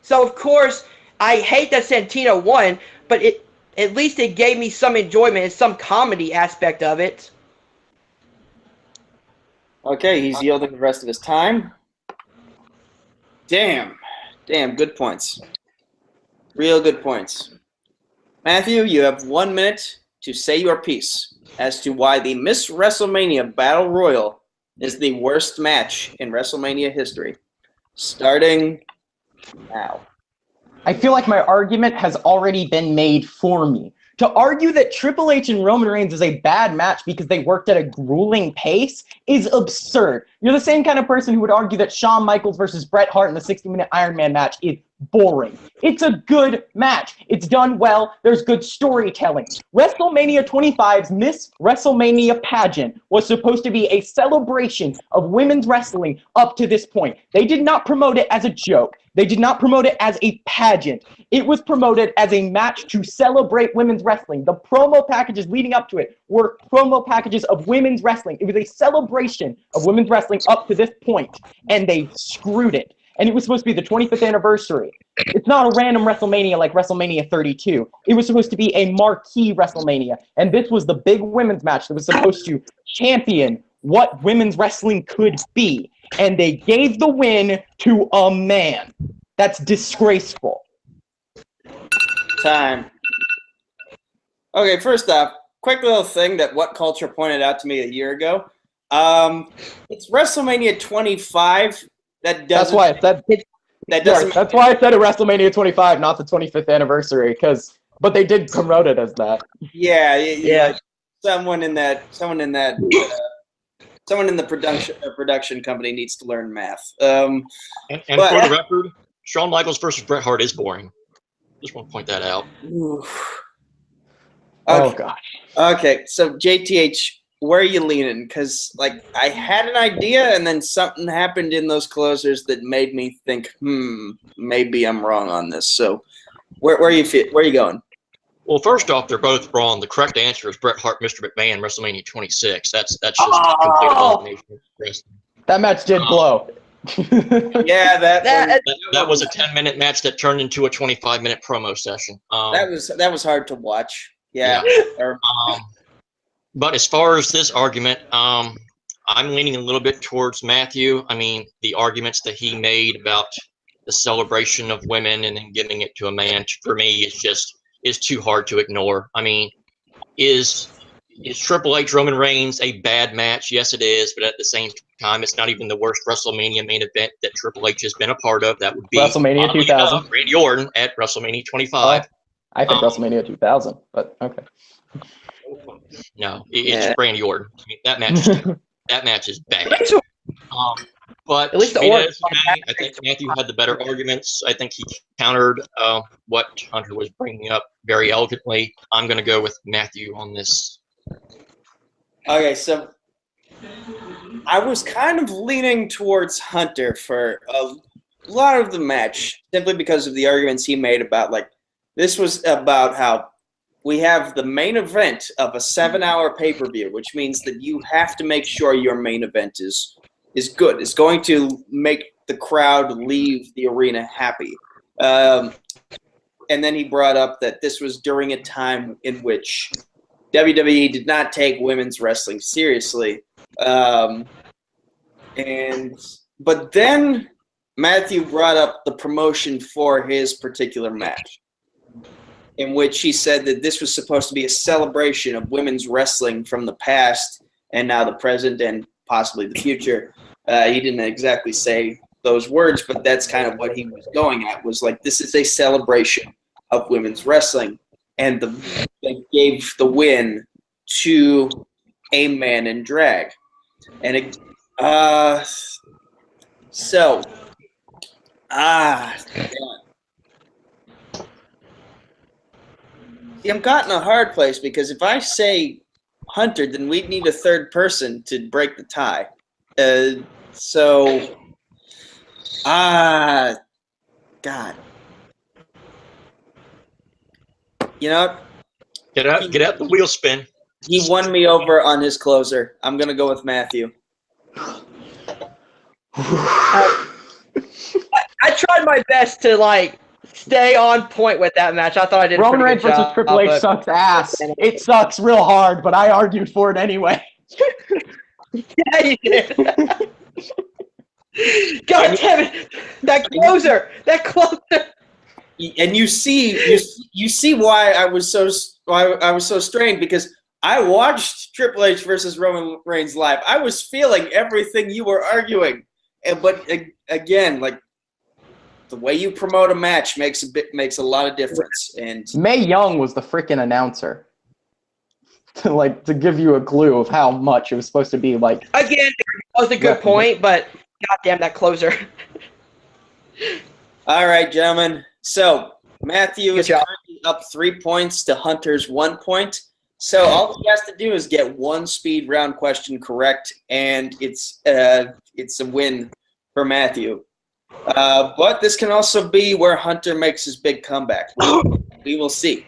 So, of course, I hate that Santina won, but at least it gave me some enjoyment and some comedy aspect of it. Okay, he's yielding the rest of his time. Damn, good points. Real good points. Matthew, you have 1 minute to say your piece as to why the Miss WrestleMania Battle Royal is the worst match in WrestleMania history. Starting now. I feel like my argument has already been made for me. To argue that Triple H and Roman Reigns is a bad match because they worked at a grueling pace is absurd. You're the same kind of person who would argue that Shawn Michaels versus Bret Hart in the 60-minute Iron Man match is boring. It's a good match. It's done well. There's good storytelling. WrestleMania 25's Miss WrestleMania pageant was supposed to be a celebration of women's wrestling up to this point. They did not promote it as a joke. They did not promote it as a pageant. It was promoted as a match to celebrate women's wrestling. The promo packages leading up to it were promo packages of women's wrestling. It was a celebration of women's wrestling up to this point, and they screwed it. And it was supposed to be the 25th anniversary. It's not a random WrestleMania like WrestleMania 32. It was supposed to be a marquee WrestleMania. And this was the big women's match that was supposed to champion what women's wrestling could be. And they gave the win to a man. That's disgraceful. Time. Okay, first off, quick little thing that What Culture pointed out to me a year ago. It's WrestleMania 25. That's why I said That's why I said it WrestleMania 25, not the 25th anniversary. But they did promote it as that. Yeah. Someone in the production company needs to learn math. And for the record, Shawn Michaels versus Bret Hart is boring. Just want to point that out. Oof. Okay. Oh gosh. Okay, so JTH, where are you leaning? Because I had an idea, and then something happened in those closers that made me think, maybe I'm wrong on this. So, where are you going? Well, first off, they're both wrong. The correct answer is Bret Hart, Mr. McMahon, WrestleMania 26. That's just a complete elimination. That match did blow. Yeah, that was a 10-minute match that turned into a 25-minute promo session. That was hard to watch. Yeah. But as far as this argument, I'm leaning a little bit towards Matthew. I mean, the arguments that he made about the celebration of women and then giving it to a man, for me, is too hard to ignore. I mean, is Triple H Roman Reigns a bad match? Yes, it is. But at the same time, it's not even the worst WrestleMania main event that Triple H has been a part of. That would be WrestleMania 2000. Randy Orton at WrestleMania 25. I think WrestleMania 2000, but okay. No, it's Randy Orton. I mean, that match is bad. But at least I think Matthew had the better arguments. I think he countered what Hunter was bringing up very elegantly. I'm going to go with Matthew on this. Okay, so I was kind of leaning towards Hunter for a lot of the match simply because of the arguments he made about this was about how we have the main event of a 7-hour pay-per-view, which means that you have to make sure your main event is good. It's going to make the crowd leave the arena happy. And then he brought up that this was during a time in which WWE did not take women's wrestling seriously. But then Matthew brought up the promotion for his particular match, in which he said that this was supposed to be a celebration of women's wrestling from the past and now the present and possibly the future. He didn't exactly say those words, but that's kind of what he was going at, was this is a celebration of women's wrestling, and they gave the win to a man in drag. And yeah. See, I'm caught in a hard place because if I say Hunter, then we'd need a third person to break the tie. God. You know, get out the wheel spin. He won me over on his closer. I'm gonna go with Matthew. I tried my best to stay on point with that match. I thought I did. Roman Reigns versus Triple H sucks ass. It sucks real hard, but I argued for it anyway. Yeah, you did. God damn it! That closer. And you see why I was so strained, because I watched Triple H versus Roman Reigns live. I was feeling everything you were arguing, but again, the way you promote a match makes a lot of difference. And Mae Young was the freaking announcer. To give you a clue of how much it was supposed to be like. Again, that was a good point, but goddamn that closer. All right, gentlemen. So Matthew is currently up 3 points to Hunter's 1 point. So all he has to do is get one speed round question correct, and it's a win for Matthew. But this can also be where Hunter makes his big comeback. We will see.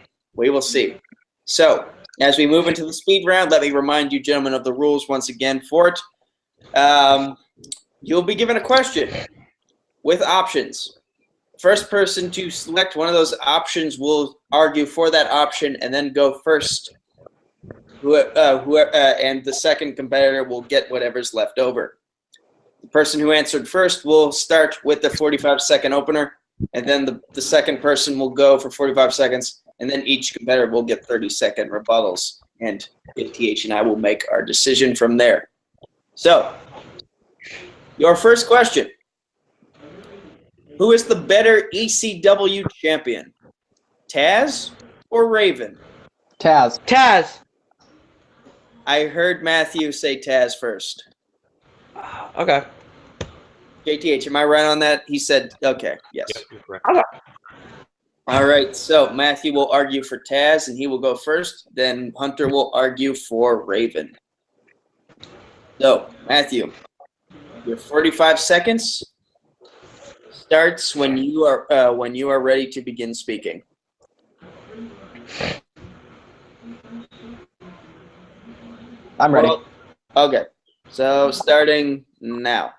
So as we move into the speed round, let me remind you, gentlemen, of the rules once again for it. You'll be given a question with options. First person to select one of those options will argue for that option and then go first. And the second competitor will get whatever's left over. The person who answered first will start with the 45-second opener, and then the second person will go for 45 seconds, and then each competitor will get 30-second rebuttals. And TH and I will make our decision from there. So, your first question. Who is the better ECW champion? Taz or Raven? Taz. I heard Matthew say Taz first. Okay. JTH, am I right on that? He said, okay, yes. Yep, you're correct. Okay. All right, so Matthew will argue for Taz, and he will go first. Then Hunter will argue for Raven. So, Matthew, your 45 seconds starts when you are ready to begin speaking. I'm ready. Okay, so starting now.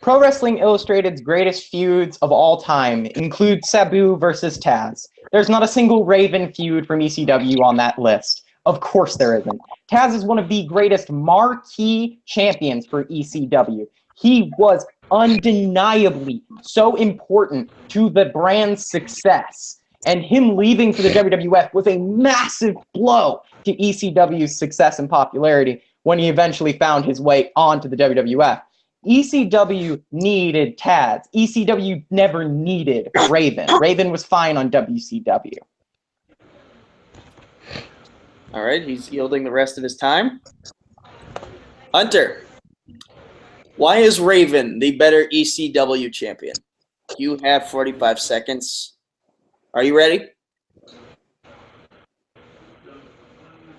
Pro Wrestling Illustrated's greatest feuds of all time include Sabu versus Taz. There's not a single Raven feud from ECW on that list. Of course there isn't. Taz is one of the greatest marquee champions for ECW. He was undeniably so important to the brand's success. And him leaving for the WWF was a massive blow to ECW's success and popularity when he eventually found his way onto the WWF. ECW needed Taz. ECW never needed Raven. Raven was fine on WCW. All right, he's yielding the rest of his time. Hunter, why is Raven the better ECW champion? You have 45 seconds. Are you ready?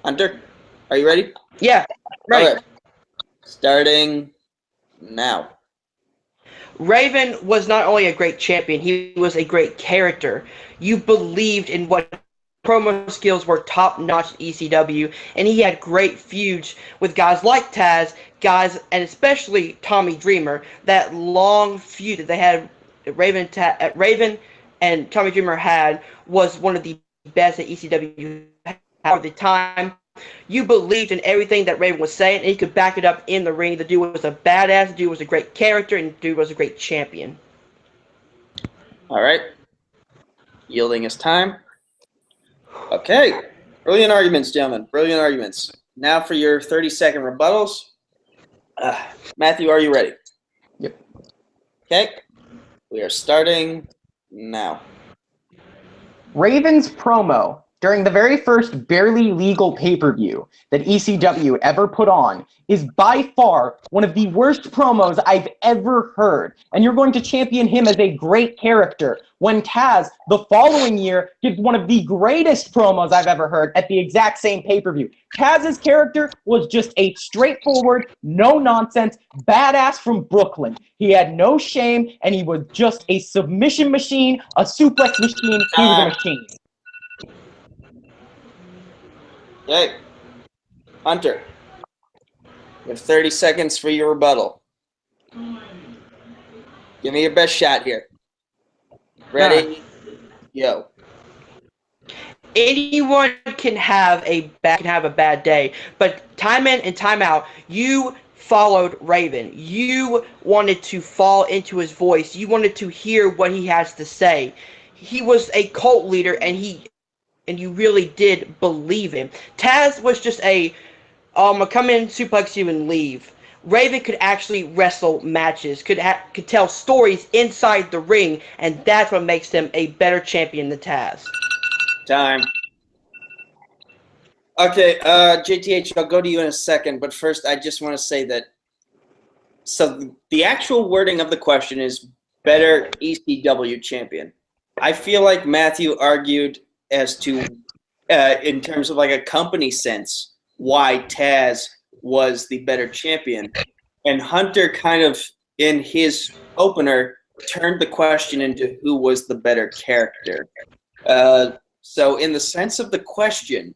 Hunter, are you ready? Yeah, right. Okay. Starting now. Raven was not only a great champion, he was a great character. You believed in what promo skills were top-notch in ECW, and he had great feuds with guys like Taz, and especially Tommy Dreamer. That long feud that they had, Raven and Tommy Dreamer had, was one of the best that ECW had at the time. You believed in everything that Raven was saying, and he could back it up in the ring. The dude was a badass, the dude was a great character, and the dude was a great champion. All right. Yielding his time. Okay. Brilliant arguments, gentlemen. Brilliant arguments. Now for your 30-second rebuttals. Matthew, are you ready? Yep. Okay. We are starting now. Raven's promo during the very first barely legal pay-per-view that ECW ever put on is by far one of the worst promos I've ever heard. And you're going to champion him as a great character when Taz, the following year, gives one of the greatest promos I've ever heard at the exact same pay-per-view. Taz's character was just a straightforward, no-nonsense, badass from Brooklyn. He had no shame, and he was just a submission machine, a suplex machine. He was a machine. Okay. Hunter, you have 30 seconds for your rebuttal. Give me your best shot here. Ready? Yo. Anyone can have a bad day, but time in and time out, you followed Raven. You wanted to fall into his voice. You wanted to hear what he has to say. He was a cult leader, and you really did believe him. Taz was just a, come in, suplex you, and leave. Raven could actually wrestle matches, could tell stories inside the ring, and that's what makes him a better champion than Taz. Time. Okay, JTH, I'll go to you in a second, but first I just want to say that, so the actual wording of the question is better ECW champion. I feel like Matthew argued as to, in terms of like a company sense, why Taz was the better champion. And Hunter kind of, in his opener, turned the question into who was the better character. So in the sense of the question,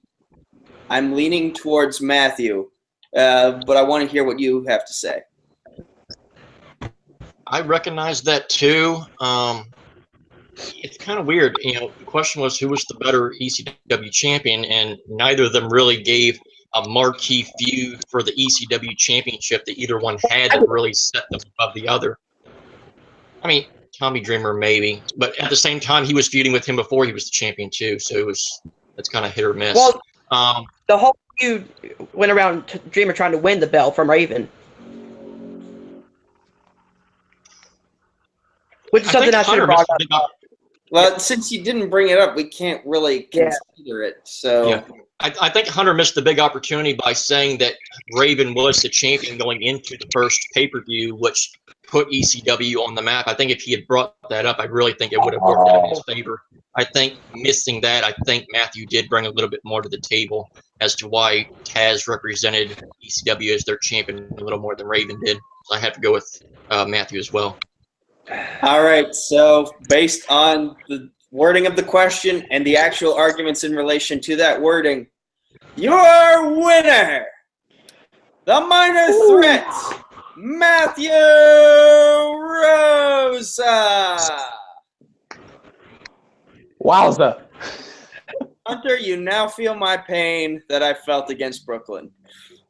I'm leaning towards Matthew, but I want to hear what you have to say. I recognize that too. It's kind of weird. The question was who was the better ECW champion, and neither of them really gave a marquee feud for the ECW championship that either one had that really set them above the other. I mean, Tommy Dreamer maybe, but at the same time, he was feuding with him before he was the champion too, so it's kind of hit or miss. Well, the whole feud went around Dreamer trying to win the belt from Raven. Which is something I should have brought up. Well, since you didn't bring it up, we can't really consider it. So yeah. I think Hunter missed the big opportunity by saying that Raven was the champion going into the first pay-per-view, which put ECW on the map. I think if he had brought that up, I really think it would have worked out in his favor. I think missing that, I think Matthew did bring a little bit more to the table as to why Taz represented ECW as their champion a little more than Raven did. So I have to go with Matthew as well. All right, so based on the wording of the question and the actual arguments in relation to that wording, your winner, the minor threat, Matthew Rosa. Wowza. Hunter, you now feel my pain that I felt against Brooklyn.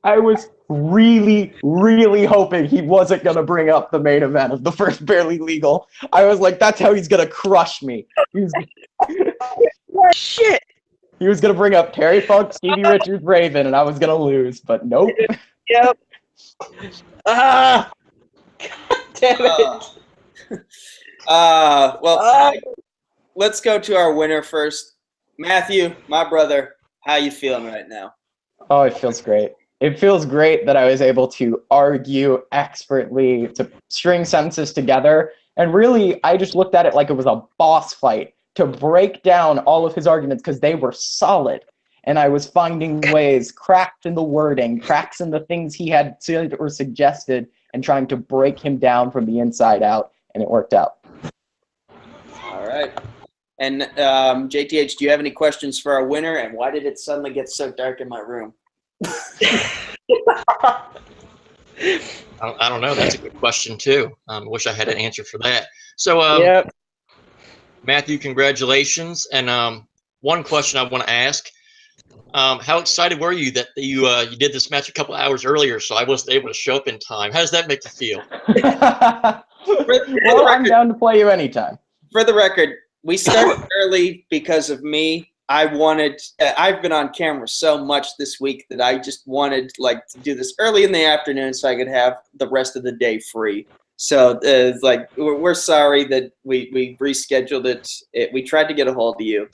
I was really, really hoping he wasn't going to bring up the main event of the first Barely Legal. I was like, that's how he's going to crush me. Shit! He was going to bring up Terry Funk, Stevie Richards, Raven, and I was going to lose, but nope. Yep. God damn it. Let's go to our winner first. Matthew, my brother, how you feeling right now? Oh, it feels great. It feels great that I was able to argue expertly, to string sentences together, and really, I just looked at it like it was a boss fight to break down all of his arguments because they were solid, and I was finding ways, cracks in the wording, cracks in the things he had said or suggested, and trying to break him down from the inside out, and it worked out. All right. And JTH, do you have any questions for our winner? And why did it suddenly get so dark in my room? I don't know. That's a good question too. I wish I had an answer for that. So, Yep. Matthew, congratulations. And one question I want to ask: how excited were you that you did this match a couple hours earlier, so I wasn't able to show up in time? How does that make you feel? Well, I'm down to play you anytime. For the record, we started early because of me. I've been on camera so much this week that I just wanted to do this early in the afternoon so I could have the rest of the day free. So we're sorry that we rescheduled it. We tried to get a hold of you.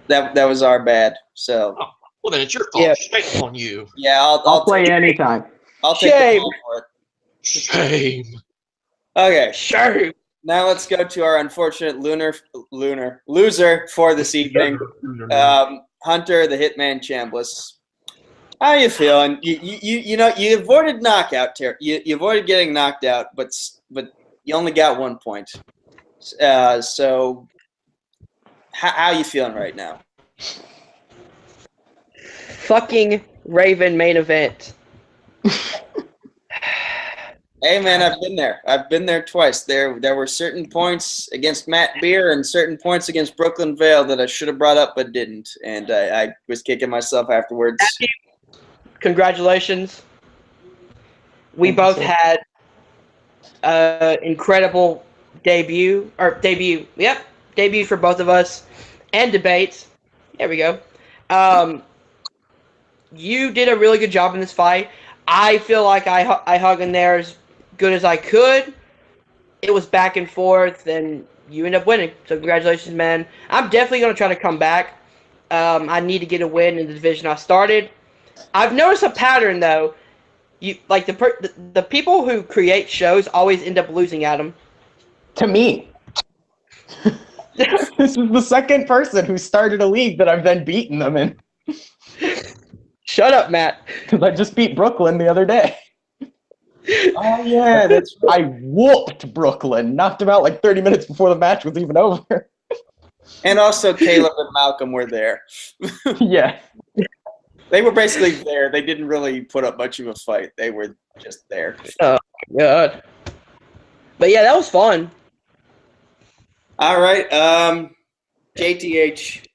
That was our bad. So well, then it's your fault. Yeah. Shame on you. yeah, I'll play you anytime. I'll take the Shame. fall for it. Shame. Okay. Sure. Now let's go to our unfortunate loser for this evening, Hunter the Hitman Chambless. How are you feeling? You avoided knockout. You avoided getting knocked out, but you only got 1 point. So how are you feeling right now? Fucking Raven main event. Hey man, I've been there. I've been there twice. There were certain points against Matt Beer and certain points against Brooklyn Vale that I should have brought up but didn't, and I was kicking myself afterwards. Congratulations. We both had incredible debut for both of us, and debates. There we go. You did a really good job in this fight. I feel like I hung in there as good as I could. It was back and forth, and you end up winning. So congratulations, man. I'm definitely going to try to come back. I need to get a win in the division I started. I've noticed a pattern, though. The people who create shows always end up losing at them. To me. This is the second person who started a league that I've then beaten them in. Shut up, Matt. Because I just beat Brooklyn the other day. Oh yeah, that's right. I whooped Brooklyn. Knocked him out like 30 minutes before the match was even over. And also Caleb and Malcolm were there. Yeah. They were basically there. They didn't really put up much of a fight. They were just there. Oh, God. But yeah, that was fun. All right. JTH,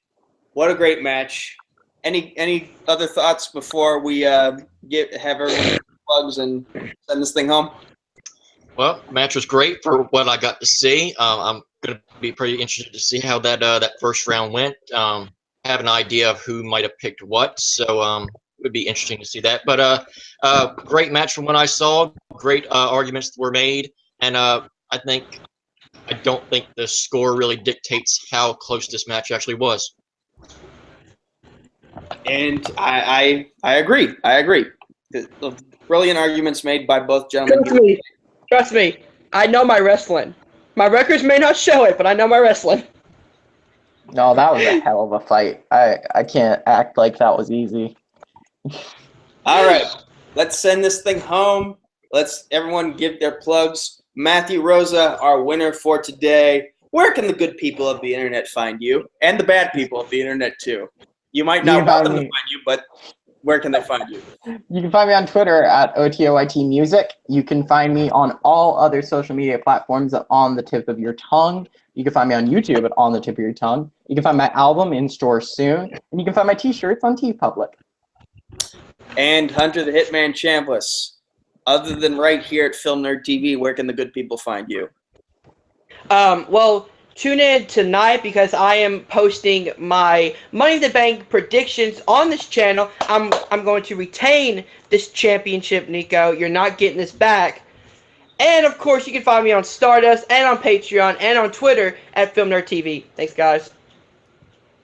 what a great match. Any other thoughts before we have everyone plugs and send this thing home? Well, match was great for what I got to see. I'm going to be pretty interested to see how that first round went. Have an idea of who might have picked what, so it would be interesting to see that. But great match from what I saw. Great arguments were made, and I don't think the score really dictates how close this match actually was. And I agree. I agree. The brilliant arguments made by both gentlemen. Trust me. I know my wrestling. My records may not show it, but I know my wrestling. No, that was a hell of a fight. I can't act like that was easy. All right. Let's send this thing home. Let's everyone give their plugs. Matthew Rosa, our winner for today. Where can the good people of the internet find you? And the bad people of the internet, too. You might not want them to find you, but where can they find you? You can find me on Twitter at OTOIT Music. You can find me on all other social media platforms at On the Tip of Your Tongue. You can find me on YouTube at On the Tip of Your Tongue. You can find my album in stores soon. And you can find my t-shirts on TeePublic. And Hunter the Hitman Chambless. Other than right here at Film Nerd TV, where can the good people find you? Well, tune in tonight because I am posting my Money in the Bank predictions on this channel. I'm going to retain this championship, Nico. You're not getting this back. And, of course, you can find me on Stardust and on Patreon and on Twitter at filmnerdTV. Thanks, guys.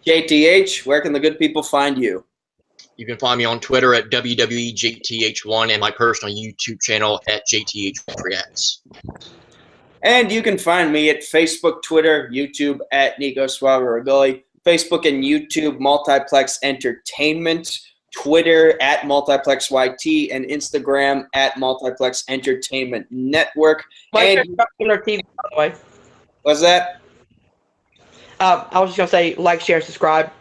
JTH, where can the good people find you? You can find me on Twitter at WWEJTH1 and my personal YouTube channel at JTH And you can find me at Facebook, Twitter, YouTube at Nico Suave Regoli, Facebook and YouTube Multiplex Entertainment, Twitter at MultiplexYT, and Instagram at Multiplex Entertainment Network. Like And TV, by the way. what's that? I was just gonna say, like, share, subscribe.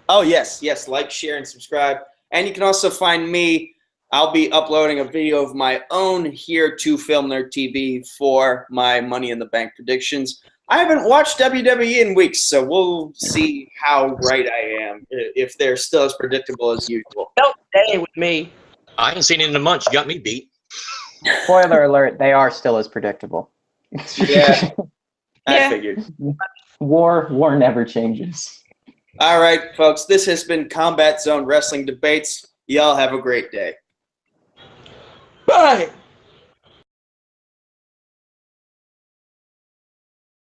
Oh, yes, like, share, and subscribe. And you can also find me. I'll be uploading a video of my own here to Film Nerd TV for my Money in the Bank predictions. I haven't watched WWE in weeks, so we'll see how right I am, if they're still as predictable as usual. Don't stay with me. I ain't seen it in a month. You got me beat. Spoiler alert, they are still as predictable. Yeah, I Yeah. figured. War never changes. All right, folks, this has been Combat Zone Wrestling Debates. Y'all have a great day. Bye.